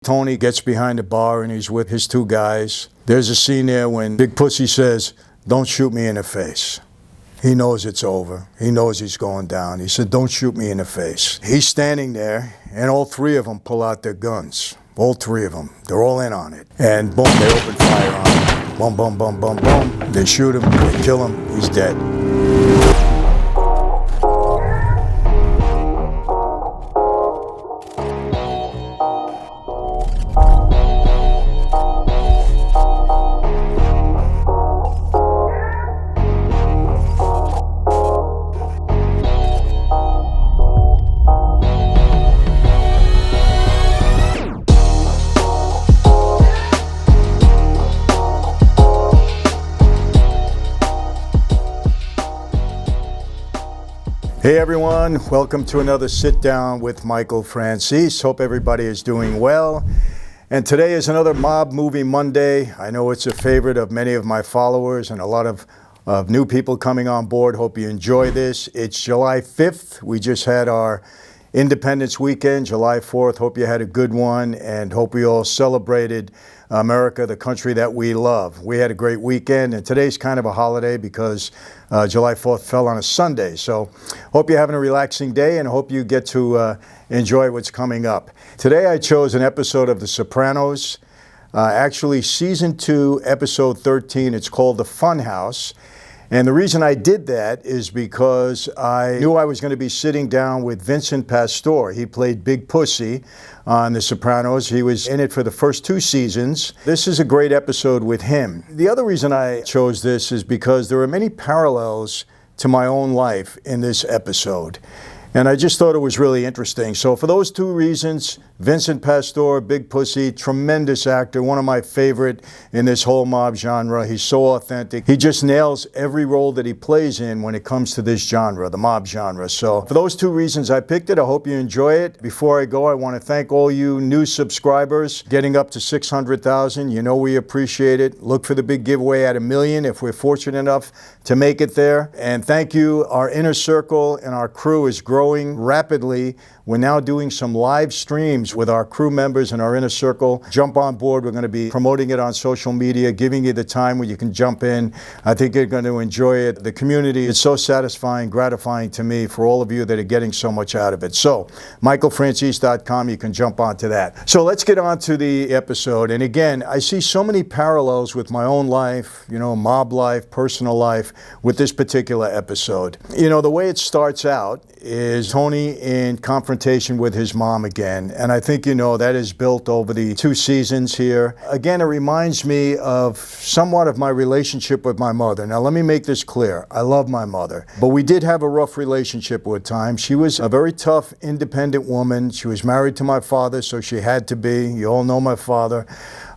Tony gets behind the bar and he's with his two guys. There's a scene there when Big Pussy says, "Don't shoot me in the face." He knows it's over. He knows he's going down. He said, "Don't shoot me in the face." He's standing there and all three of them pull out their guns. All three of them. They're all in on it. And boom, they open fire on him. Boom, boom, boom, boom, boom. They shoot him. They kill him. He's dead. Hey everyone, welcome to another sit down with Michael Franzese. Hope everybody is doing well. And today is another Mob Movie Monday. I know it's a favorite of many of my followers and a lot of new people coming on board. Hope you enjoy this. It's July 5th. We just had our Independence Weekend, July 4th. Hope you had a good one and hope we all celebrated America, the country that we love. We had a great weekend, and today's kind of a holiday because July 4th fell on a Sunday. So hope you're having a relaxing day and hope you get to enjoy what's coming up. Today I chose an episode of The Sopranos, actually season 2, episode 13. It's called The Funhouse. And the reason I did that is because I knew I was going to be sitting down with Vincent Pastore. He played Big Pussy on The Sopranos. He was in it for the first 2 seasons. This is a great episode with him. The other reason I chose this is because there are many parallels to my own life in this episode. And I just thought it was really interesting. So for those 2 reasons, Vincent Pastore, Big Pussy, tremendous actor, one of my favorite in this whole mob genre. He's so authentic. He just nails every role that he plays in when it comes to this genre, the mob genre. So for those 2 reasons, I picked it. I hope you enjoy it. Before I go, I want to thank all you new subscribers, getting up to 600,000. You know we appreciate it. Look for the big giveaway at 1 million if we're fortunate enough to make it there. And thank you. Our inner circle and our crew is growing rapidly. We're now doing some live streams with our crew members and our inner circle. Jump on board. We're going to be promoting it on social media, giving you the time where you can jump in. I think you're going to enjoy it. The community is so satisfying, gratifying to me for all of you that are getting so much out of it. So, michaelfranzese.com, you can jump onto that. So let's get on to the episode. And again, I see so many parallels with my own life, mob life, personal life, with this particular episode. The way it starts out is Tony in confrontation with his mom again. And I think that is built over the 2 seasons here. Again, it reminds me of somewhat of my relationship with my mother. Now, let me make this clear. I love my mother, but we did have a rough relationship at times. She was a very tough, independent woman. She was married to my father, so she had to be. You all know my father.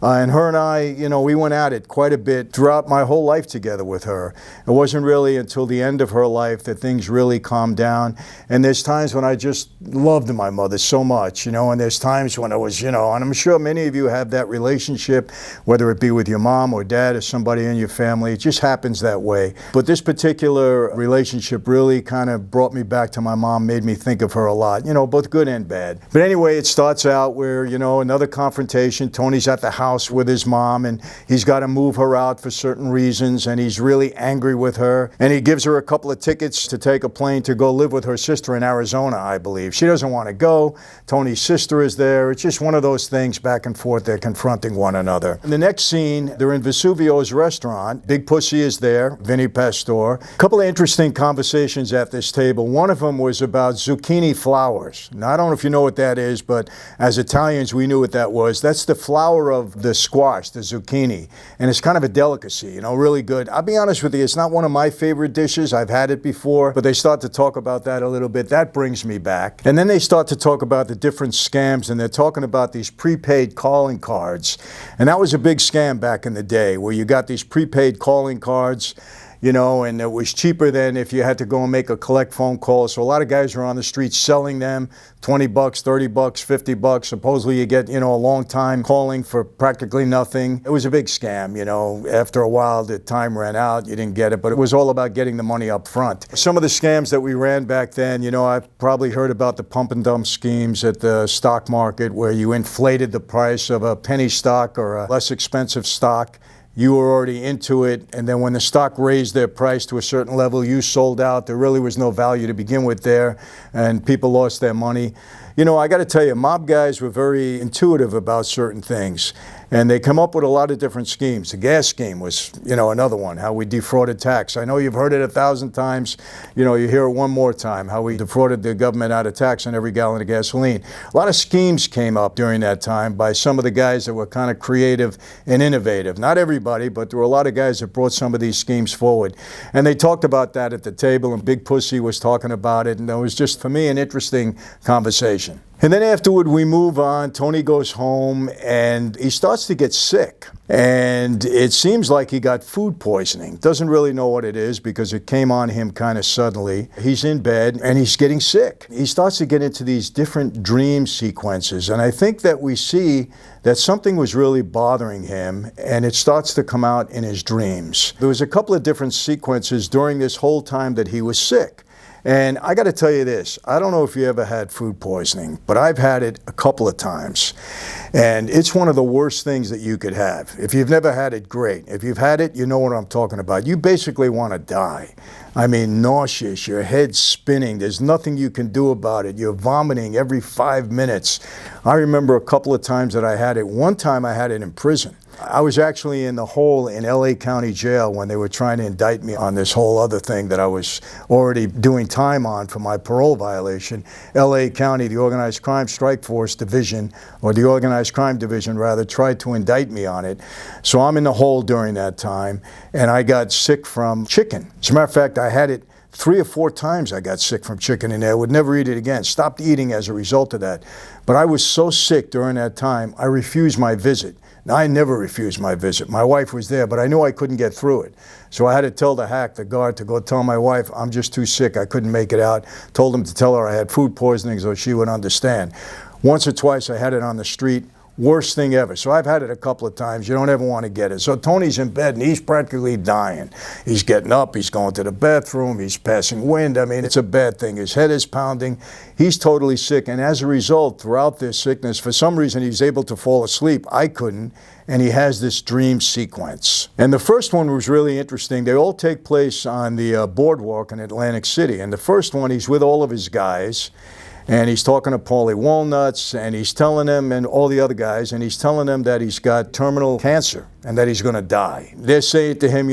And her and I, we went at it quite a bit throughout my whole life together with her. It wasn't really until the end of her life that things really calmed down. And there's times when I just loved my mother so much, and there's times when it was, and I'm sure many of you have that relationship, whether it be with your mom or dad or somebody in your family. It just happens that way. But this particular relationship really kind of brought me back to my mom, made me think of her a lot, both good and bad. But anyway, it starts out where, another confrontation. Tony's at the house with his mom and he's got to move her out for certain reasons and he's really angry with her and he gives her a couple of tickets to take a plane to go live with her sister in Arizona, I believe. She doesn't want to go. Tony's sister is there. It's just one of those things back and forth. They're confronting one another. In the next scene, they're in Vesuvio's restaurant. Big Pussy is there, Vinny Pastore. A couple of interesting conversations at this table. One of them was about zucchini flowers. Now, I don't know if you know what that is, but as Italians, we knew what that was. That's the flower of the squash, the zucchini, and it's kind of a delicacy, really good. I'll be honest with you, it's not one of my favorite dishes. I've had it before, but they start to talk about that a little bit. That brings me back. And then they start to talk about the different scams, and they're talking about these prepaid calling cards. And that was a big scam back in the day, where you got these prepaid calling cards. and it was cheaper than if you had to go and make a collect phone call. So a lot of guys were on the street selling them, $20, $30, $50. Supposedly you get, a long time calling for practically nothing. It was a big scam, After a while, the time ran out, you didn't get it, but it was all about getting the money up front. Some of the scams that we ran back then, I've probably heard about the pump and dump schemes at the stock market where you inflated the price of a penny stock or a less expensive stock. You were already into it, and then when the stock raised their price to a certain level, you sold out. There really was no value to begin with there, and people lost their money. I got to tell you, mob guys were very intuitive about certain things, and they come up with a lot of different schemes. The gas scheme was, another one, how we defrauded tax. I know you've heard it 1,000 times. You hear it one more time, how we defrauded the government out of tax on every gallon of gasoline. A lot of schemes came up during that time by some of the guys that were kind of creative and innovative. Not everybody, but there were a lot of guys that brought some of these schemes forward. And they talked about that at the table, and Big Pussy was talking about it, and it was just, for me, an interesting conversation. And then afterward, we move on. Tony goes home, and he starts to get sick. And it seems like he got food poisoning. Doesn't really know what it is because it came on him kind of suddenly. He's in bed, and he's getting sick. He starts to get into these different dream sequences. And I think that we see that something was really bothering him, and it starts to come out in his dreams. There was a couple of different sequences during this whole time that he was sick. And I got to tell you this, I don't know if you ever had food poisoning, but I've had it a couple of times. And it's one of the worst things that you could have. If you've never had it, great. If you've had it, you know what I'm talking about. You basically want to die. I mean, nauseous, your head's spinning. There's nothing you can do about it. You're vomiting every 5 minutes. I remember a couple of times that I had it. One time I had it in prison. I was actually in the hole in LA County Jail when they were trying to indict me on this whole other thing that I was already doing time on for my parole violation. LA County, the Organized Crime Strike Force Division, or the Organized Crime Division rather, tried to indict me on it. So I'm in the hole during that time, and I got sick from chicken. As a matter of fact, I had it 3 or 4 times. I got sick from chicken in there. Would never eat it again. Stopped eating as a result of that. But I was so sick during that time, I refused my visit. Now, I never refused my visit. My wife was there, but I knew I couldn't get through it. So I had to tell the hack, the guard, to go tell my wife, I'm just too sick. I couldn't make it out. Told him to tell her I had food poisoning so she would understand. Once or twice I had it on the street. Worst thing ever. So I've had it a couple of times. You don't ever want to get it. So Tony's in bed and he's practically dying. He's getting up, he's going to the bathroom, he's passing wind. I mean, it's a bad thing. His head is pounding. He's totally sick. And as a result, throughout this sickness, for some reason, he's able to fall asleep. I couldn't. And he has this dream sequence. And the first one was really interesting. They all take place on the boardwalk in Atlantic City. And the first one, he's with all of his guys. And he's talking to Paulie Walnuts, and he's telling them, and all the other guys, and he's telling them that he's got terminal cancer and that he's going to die. They're saying to him,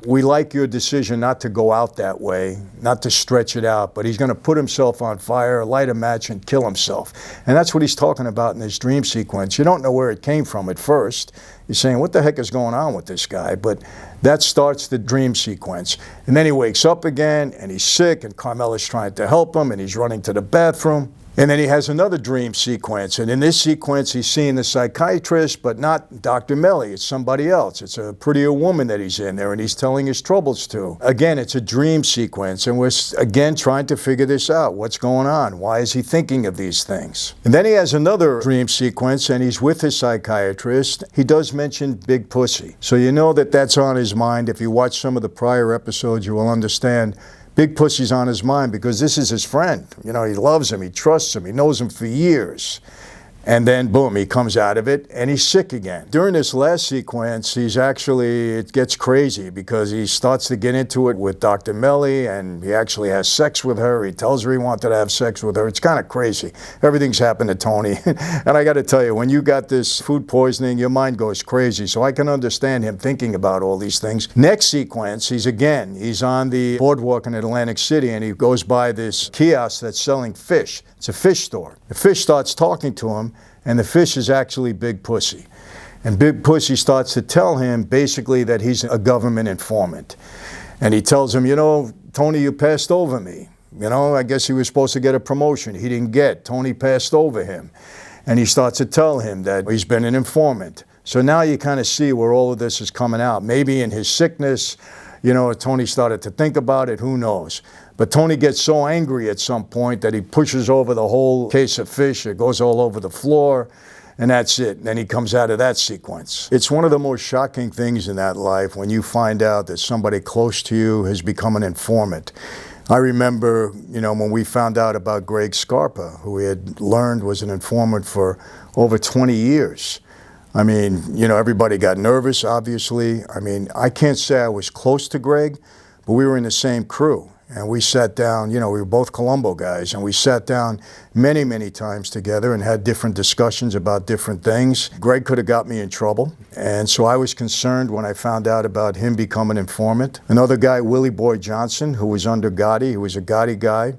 we like your decision not to go out that way, not to stretch it out, but he's going to put himself on fire, light a match, and kill himself. And that's what he's talking about in this dream sequence. You don't know where it came from at first. You're saying, what the heck is going on with this guy? But that starts the dream sequence. And then he wakes up again, and he's sick, and Carmela's trying to help him, and he's running to the bathroom. And then he has another dream sequence. And in this sequence, he's seeing the psychiatrist, but not Dr. Melly. It's somebody else. It's a prettier woman that he's in there, and he's telling his troubles to. Again, it's a dream sequence, and we're, again, trying to figure this out. What's going on? Why is he thinking of these things? And then he has another dream sequence, and he's with his psychiatrist. He does mention Big Pussy. So you know that that's on his mind. If you watch some of the prior episodes, you will understand Big Pussy's on his mind because this is his friend. He loves him, he trusts him, he knows him for years. And then, boom, he comes out of it, and he's sick again. During this last sequence, it gets crazy because he starts to get into it with Dr. Melly, and he actually has sex with her. He tells her he wanted to have sex with her. It's kind of crazy. Everything's happened to Tony. And I got to tell you, when you got this food poisoning, your mind goes crazy. So I can understand him thinking about all these things. Next sequence, he's on the boardwalk in Atlantic City, and he goes by this kiosk that's selling fish. It's a fish store. The fish starts talking to him, and the fish is actually Big Pussy. And Big Pussy starts to tell him basically that he's a government informant. And he tells him, Tony, you passed over me. I guess he was supposed to get a promotion. He didn't get. Tony passed over him. And he starts to tell him that he's been an informant. So now you kind of see where all of this is coming out. Maybe in his sickness, Tony started to think about it, who knows. But Tony gets so angry at some point that he pushes over the whole case of fish. It goes all over the floor, and that's it. Then he comes out of that sequence. It's one of the most shocking things in that life when you find out that somebody close to you has become an informant. I remember, when we found out about Greg Scarpa, who we had learned was an informant for over 20 years. I mean, everybody got nervous, obviously. I mean, I can't say I was close to Greg, but we were in the same crew. And we sat down, we were both Colombo guys, and we sat down many, many times together and had different discussions about different things. Greg could have got me in trouble, and so I was concerned when I found out about him becoming an informant. Another guy, Willie Boy Johnson, who was under Gotti, he was a Gotti guy.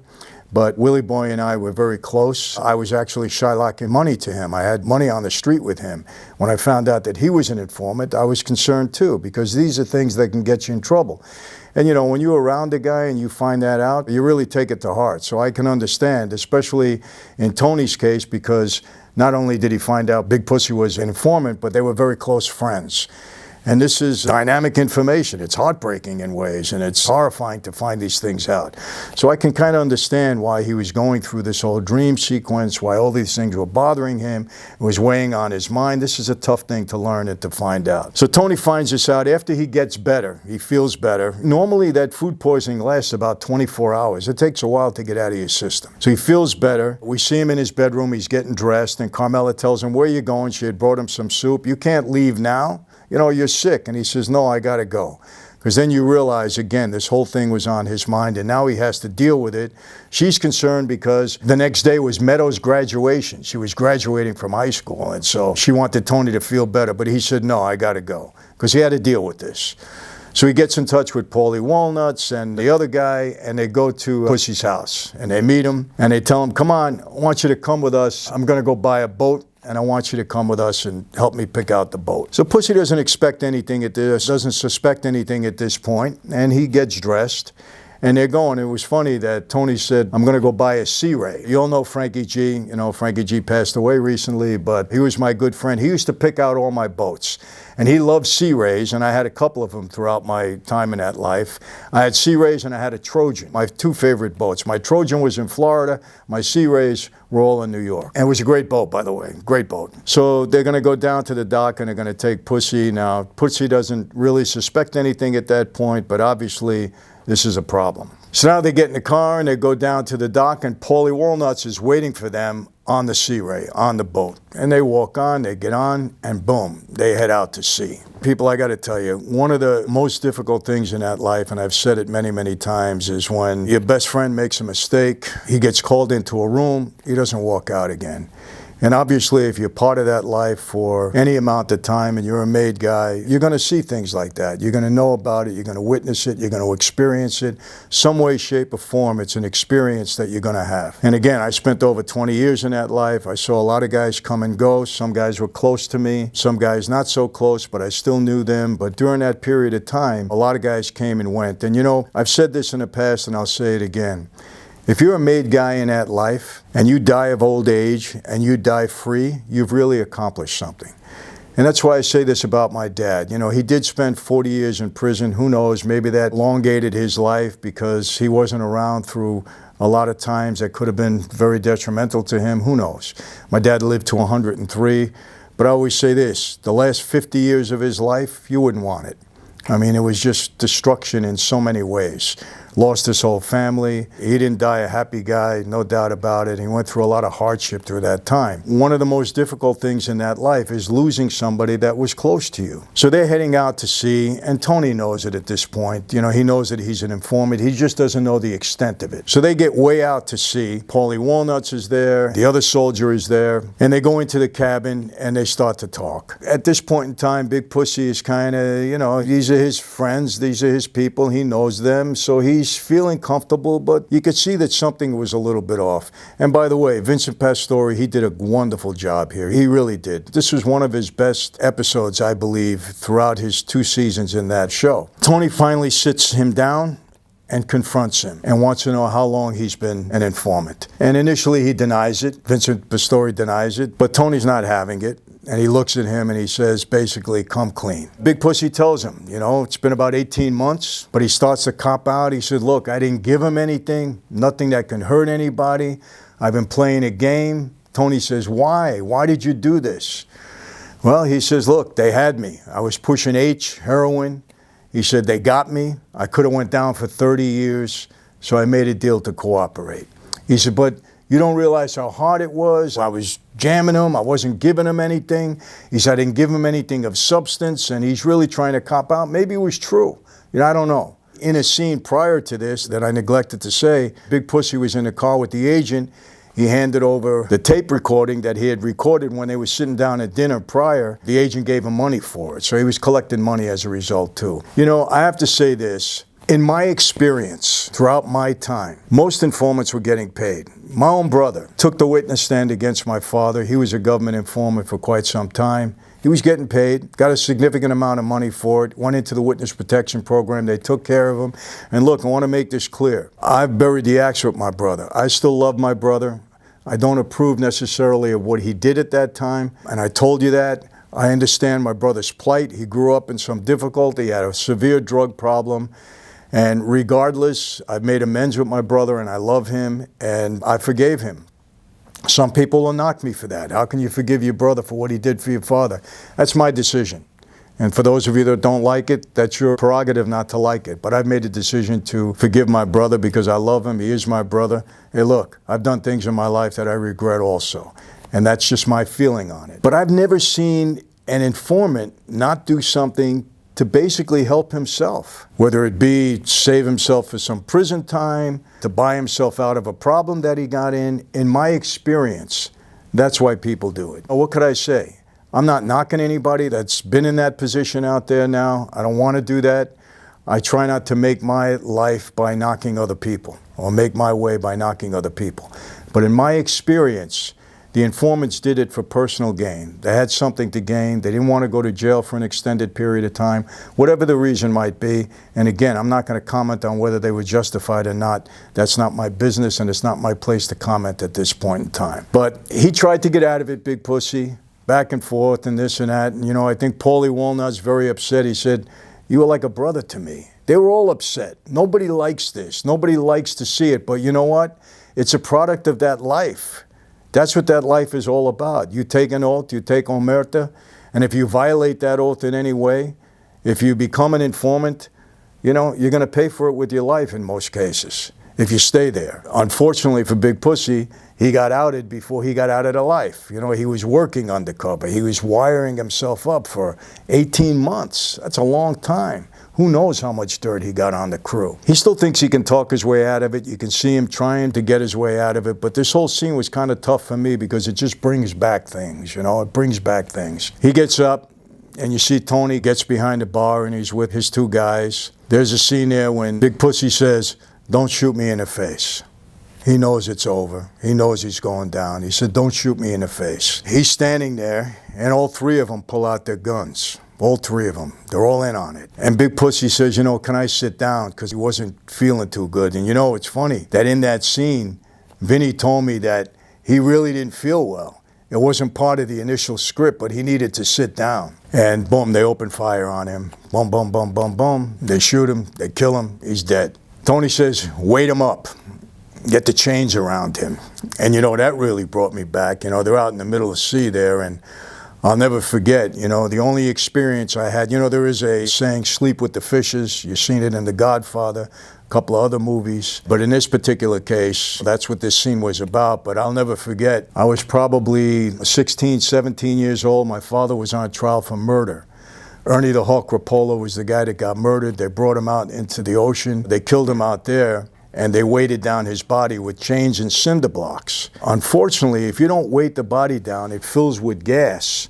But Willie Boy and I were very close. I was actually shylocking money to him. I had money on the street with him. When I found out that he was an informant, I was concerned too, because these are things that can get you in trouble. And when you're around a guy and you find that out, you really take it to heart. So I can understand, especially in Tony's case, because not only did he find out Big Pussy was an informant, but they were very close friends. And this is dynamic information. It's heartbreaking in ways, and it's horrifying to find these things out. So I can kind of understand why he was going through this whole dream sequence, why all these things were bothering him. It was weighing on his mind. This is a tough thing to learn and to find out. So Tony finds this out after he gets better. He feels better. Normally that food poisoning lasts about 24 hours. It takes a while to get out of your system. So he feels better. We see him in his bedroom. He's getting dressed, and Carmela tells him, "Where are you going?" She had brought him some soup. "You can't leave now. You're sick." And he says, "No, I got to go." Because then you realize, again, this whole thing was on his mind, and now he has to deal with it. She's concerned because the next day was Meadows' graduation. She was graduating from high school, and so she wanted Tony to feel better. But he said, "No, I got to go," because he had to deal with this. So he gets in touch with Paulie Walnuts and the other guy, and they go to Pussy's house. And they meet him, and they tell him, "Come on, I want you to come with us. I'm going to go buy a boat, and I want you to come with us and help me pick out the boat." So Pussy doesn't expect anything at this, doesn't suspect anything at this point, and he gets dressed. And they're going. It was funny that Tony said, "I'm going to go buy a Sea Ray." You all know Frankie G. Frankie G passed away recently, but he was my good friend. He used to pick out all my boats. And he loved Sea Rays, and I had a couple of them throughout my time in that life. I had Sea Rays and I had a Trojan, my two favorite boats. My Trojan was in Florida. My Sea Rays were all in New York. And it was a great boat, by the way, great boat. So they're going to go down to the dock and they're going to take Pussy. Now, Pussy doesn't really suspect anything at that point, but obviously this is a problem. So now they get in the car and they go down to the dock, and Paulie Walnuts is waiting for them on the Sea Ray, on the boat. And they walk on, they get on, and boom, they head out to sea. People, I got to tell you, one of the most difficult things in that life, and I've said it many, many times, is when your best friend makes a mistake, he gets called into a room, he doesn't walk out again. And obviously, if you're part of that life for any amount of time and you're a made guy, you're going to see things like that. You're going to know about it. You're going to witness it. You're going to experience it. Some way, shape, or form, it's an experience that you're going to have. And again, I spent over 20 years in that life. I saw a lot of guys come and go. Some guys were close to me. Some guys not so close, but I still knew them. But during that period of time, a lot of guys came and went. And I've said this in the past and I'll say it again. If you're a made guy in that life and you die of old age and you die free, you've really accomplished something. And that's why I say this about my dad. He did spend 40 years in prison. Who knows, maybe that elongated his life because he wasn't around through a lot of times that could have been very detrimental to him. Who knows? My dad lived to 103. But I always say this, the last 50 years of his life, you wouldn't want it. I mean, it was just destruction in so many ways. Lost his whole family. He didn't die a happy guy, no doubt about it. He went through a lot of hardship through that time. One of the most difficult things in that life is losing somebody that was close to you. So they're heading out to sea, and Tony knows it at this point. He knows that he's an informant. He just doesn't know the extent of it. So they get way out to sea. Paulie Walnuts is there. The other soldier is there. And they go into the cabin, and they start to talk. At this point in time, Big Pussy is kind of, these are his friends. These are his people. He knows them. So he's feeling comfortable, but you could see that something was a little bit off. And by the way, Vincent Pastore, he did a wonderful job here. He really did. This was one of his best episodes, I believe, throughout his 2 seasons in that show. Tony finally sits him down and confronts him and wants to know how long he's been an informant. And initially he denies it. Vincent Pastore denies it, but Tony's not having it. and he looks at him and he says, basically, come clean. Big Pussy tells him, you know, it's been about 18 months, but he starts to cop out. He said, look, I didn't give him anything, nothing that can hurt anybody. I've been playing a game. Tony says, why? Why did you do this? Well, he says, look, they had me. I was pushing H, heroin. He said, they got me. I could have went down for 30 years, so I made a deal to cooperate. He said, but you don't realize how hard it was. I was jamming him. I wasn't giving him anything. He said, I didn't give him anything of substance, and he's really trying to cop out. Maybe it was true. You know, I don't know. In a scene prior to this that I neglected to say, Big Pussy was in the car with the agent. He handed over the tape recording that he had recorded when they were sitting down at dinner prior. The agent gave him money for it, so he was collecting money as a result too. You know, I have to say this. In my experience, throughout my time, most informants were getting paid. My own brother took the witness stand against my father. He was a government informant for quite some time. He was getting paid, got a significant amount of money for it, went into the witness protection program. They took care of him. And look, I want to make this clear. I've buried the axe with my brother. I still love my brother. I don't approve necessarily of what he did at that time, and I told you that. I understand my brother's plight. He grew up in some difficulty, he had a severe drug problem, and regardless, I've made amends with my brother, and I love him, and I forgave him. Some people will knock me for that. How can you forgive your brother for what he did for your father? That's my decision. And for those of you that don't like it, that's your prerogative not to like it. But I've made a decision to forgive my brother because I love him. He is my brother. Hey, look, I've done things in my life that I regret also. And that's just my feeling on it. But I've never seen an informant not do something to basically help himself, whether it be save himself for some prison time, to buy himself out of a problem that he got in. In my experience, that's why people do it. What could I say? I'm not knocking anybody that's been in that position out there now. I don't want to do that. I try not to make my life by knocking other people or make my way by knocking other people. But in my experience, the informants did it for personal gain. They had something to gain. They didn't want to go to jail for an extended period of time, whatever the reason might be. And again, I'm not going to comment on whether they were justified or not. That's not my business, and it's not my place to comment at this point in time. But he tried to get out of it, Big Pussy. Back and forth and this and that. And, you know, I think Paulie Walnut's very upset. He said, you were like a brother to me. They were all upset. Nobody likes this. Nobody likes to see it. But you know what? It's a product of that life. That's what that life is all about. You take an oath, you take omerta, and if you violate that oath in any way, if you become an informant, you know, you're going to pay for it with your life in most cases if you stay there. Unfortunately for Big Pussy, he got outed before he got out of the life. You know, he was working undercover. He was wiring himself up for 18 months. That's a long time. Who knows how much dirt he got on the crew. He still thinks he can talk his way out of it. You can see him trying to get his way out of it. But this whole scene was kind of tough for me because it just brings back things, you know, it brings back things. He gets up and you see Tony gets behind the bar and he's with his two guys. There's a scene there when Big Pussy says, don't shoot me in the face. He knows it's over. He knows he's going down. He said, don't shoot me in the face. He's standing there, and all three of them pull out their guns. All three of them. They're all in on it. And Big Pussy says, you know, can I sit down? Because he wasn't feeling too good. And you know, it's funny that in that scene, Vinny told me that he really didn't feel well. It wasn't part of the initial script, but he needed to sit down. And boom, they open fire on him. Boom, boom, boom, boom, boom. They shoot him. They kill him. He's dead. Tony says, wait him up. Get the chains around him. And you know, that really brought me back. You know, they're out in the middle of the sea there, and I'll never forget, you know, the only experience I had, you know, there is a saying, sleep with the fishes. You've seen it in The Godfather, a couple of other movies. But in this particular case, that's what this scene was about. But I'll never forget, I was probably 16, 17 years old. My father was on trial for murder. Ernie the Hawk Rapolo was the guy that got murdered. They brought him out into the ocean. They killed him out there. And they weighted down his body with chains and cinder blocks. Unfortunately, if you don't weight the body down, it fills with gas.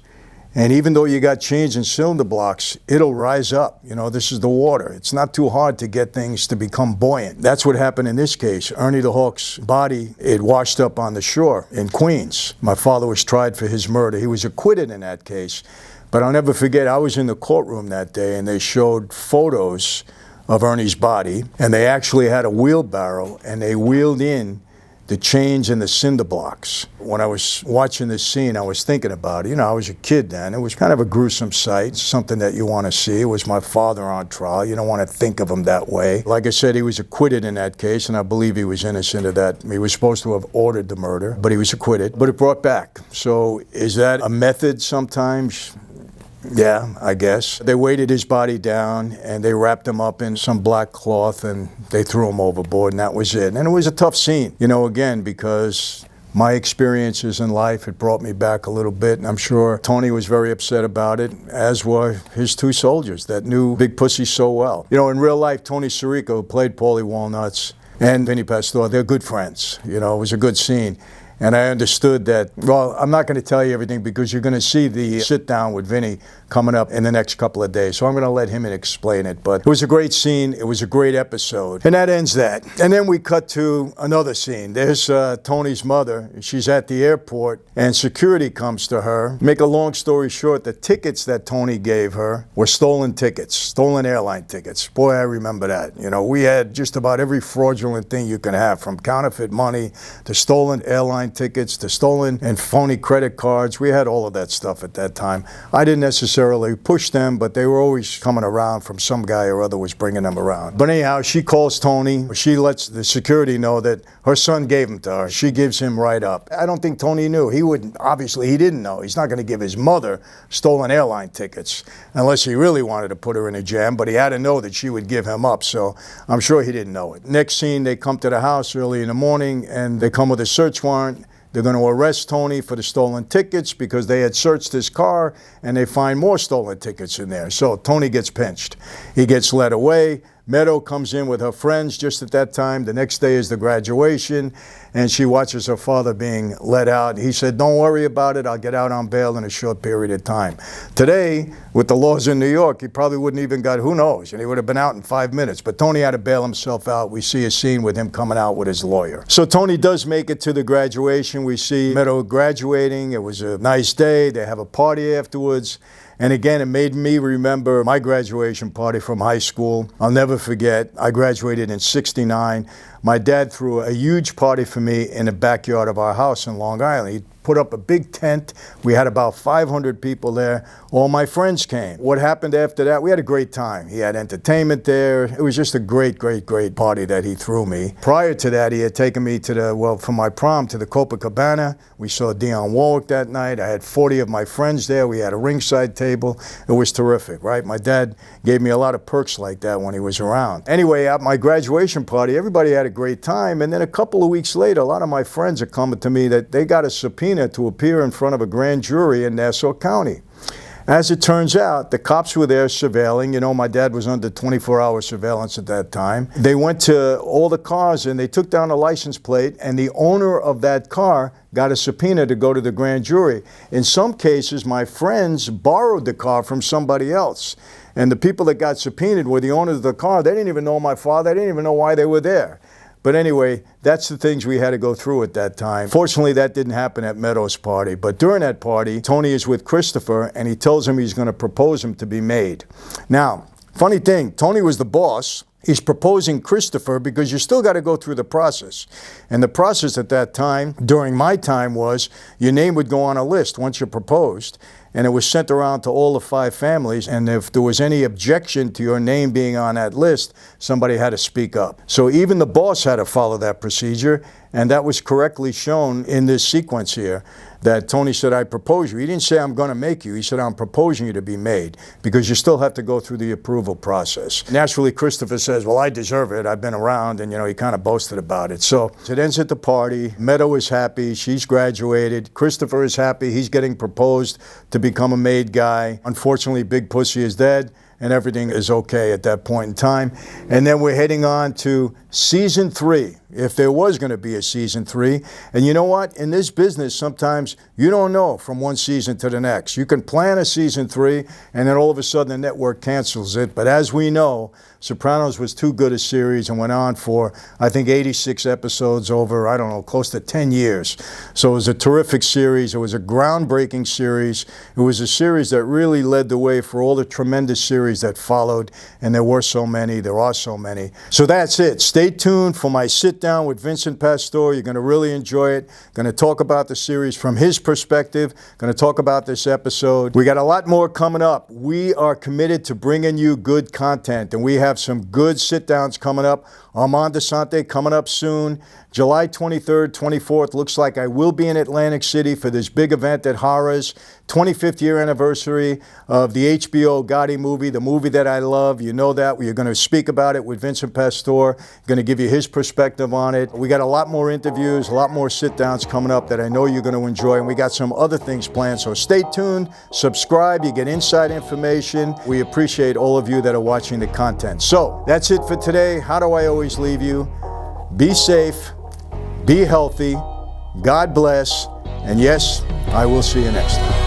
And even though you got chains and cinder blocks, it'll rise up. You know, this is the water. It's not too hard to get things to become buoyant. That's what happened in this case. Ernie the Hawk's body, it washed up on the shore in Queens. My father was tried for his murder. He was acquitted in that case. But I'll never forget, I was in the courtroom that day, and they showed photos of Ernie's body, and they actually had a wheelbarrow, and they wheeled in the change in the cinder blocks. When I was watching this scene, I was thinking about it. You know, I was a kid then. It was kind of a gruesome sight, something that you want to see. It was my father on trial. You don't want to think of him that way. Like I said, he was acquitted in that case, and I believe he was innocent of that. He was supposed to have ordered the murder, but he was acquitted. But it brought back. So is that a method sometimes? Yeah, I guess. They weighted his body down and they wrapped him up in some black cloth and they threw him overboard, and that was it. And it was a tough scene, you know, again, because my experiences in life had brought me back a little bit, and I'm sure Tony was very upset about it, as were his two soldiers that knew Big Pussy so well. You know, in real life, Tony Sirico, who played Paulie Walnuts, and Vinny Pastore, they're good friends. You know, it was a good scene. And I understood that, well, I'm not going to tell you everything because you're going to see the sit down with Vinny coming up in the next couple of days. So I'm going to let him explain it. But it was a great scene. It was a great episode. And that ends that. And then we cut to another scene. There's Tony's mother. She's at the airport and security comes to her. Make a long story short, the tickets that Tony gave her were stolen tickets, stolen airline tickets. Boy, I remember that. You know, we had just about every fraudulent thing you can have, from counterfeit money to stolen airline tickets to stolen and phony credit cards. We had all of that stuff at that time. I didn't necessarily push them, but they were always coming around from some guy or other was bringing them around. But anyhow, she calls Tony. She lets the security know that her son gave them to her. She gives him right up. I don't think Tony knew. He wouldn't, obviously he didn't know. He's not going to give his mother stolen airline tickets unless he really wanted to put her in a jam, but he had to know that she would give him up, so I'm sure he didn't know it. Next scene, they come to the house early in the morning and they come with a search warrant. They're going to arrest Tony for the stolen tickets because they had searched his car and they find more stolen tickets in there. So Tony gets pinched. He gets led away. Meadow comes in with her friends just at that time. The next day is the graduation, and she watches her father being let out. He said, don't worry about it. I'll get out on bail in a short period of time. Today, with the laws in New York, he probably wouldn't even got, who knows, and he would have been out in 5 minutes. But Tony had to bail himself out. We see a scene with him coming out with his lawyer. So Tony does make it to the graduation. We see Meadow graduating. It was a nice day. They have a party afterwards. And again, it made me remember my graduation party from high school. I'll never forget. I graduated in '69. My dad threw a huge party for me in the backyard of our house in Long Island. He put up a big tent. We had about 500 people there. All my friends came. What happened after that? We had a great time. He had entertainment there. It was just a great, great, great party that he threw me. Prior to that, he had taken me to for my prom to the Copacabana. We saw Dionne Warwick that night. I had 40 of my friends there. We had a ringside table. It was terrific, right? My dad gave me a lot of perks like that when he was around. Anyway, at my graduation party, everybody had a great time. And then a couple of weeks later, a lot of my friends are coming to me that they got a subpoena to appear in front of a grand jury in Nassau County. As it turns out, the cops were there surveilling. You know, my dad was under 24-hour surveillance at that time. They went to all the cars and they took down a license plate, and the owner of that car got a subpoena to go to the grand jury. In some cases, my friends borrowed the car from somebody else. And the people that got subpoenaed were the owners of the car. They didn't even know my father. They didn't even know why they were there. But anyway, that's the things we had to go through at that time. Fortunately, that didn't happen at Meadow's party. But during that party, Tony is with Christopher, and he tells him he's going to propose him to be made. Now, funny thing, Tony was the boss. He's proposing Christopher because you still got to go through the process. And the process at that time, during my time, was your name would go on a list once you proposed. And it was sent around to all the 5 families, and if there was any objection to your name being on that list, somebody had to speak up. So even the boss had to follow that procedure, and that was correctly shown in this sequence here, that Tony said, I propose you. He didn't say, I'm going to make you. He said, I'm proposing you to be made, because you still have to go through the approval process. Naturally, Christopher says, well, I deserve it. I've been around, and, you know, he kind of boasted about it. So it ends at the party. Meadow is happy. She's graduated. Christopher is happy. He's getting proposed to become a made guy. Unfortunately, Big Pussy is dead, and everything is okay at that point in time. And then we're heading on to season 3, if there was going to be a season 3. And you know what? In this business, sometimes you don't know from one season to the next. You can plan a season 3, and then all of a sudden the network cancels it. But as we know, Sopranos was too good a series and went on for, I think, 86 episodes over, I don't know, close to 10 years. So it was a terrific series. It was a groundbreaking series. It was a series that really led the way for all the tremendous series that followed, and there were so many, there are so many. So that's it. Stay stay tuned for my sit down with Vincent Pastore. You're going to really enjoy it. Going to talk about the series from his perspective. Going to talk about this episode. We got a lot more coming up. We are committed to bringing you good content, and we have some good sit downs coming up. Armand Desante coming up soon. July 23rd, 24th. Looks like I will be in Atlantic City for this big event at Harrah's. 25th year anniversary of the HBO Gotti movie, the movie that I love. You know that. We're going to speak about it with Vincent Pastore. Going to give you his perspective on it. We got a lot more interviews, a lot more sit downs coming up that I know you're going to enjoy. And we got some other things planned. So stay tuned, subscribe, you get inside information. We appreciate all of you that are watching the content. So that's it for today. How do I always leave you? Be safe, be healthy, God bless, and yes, I will see you next time.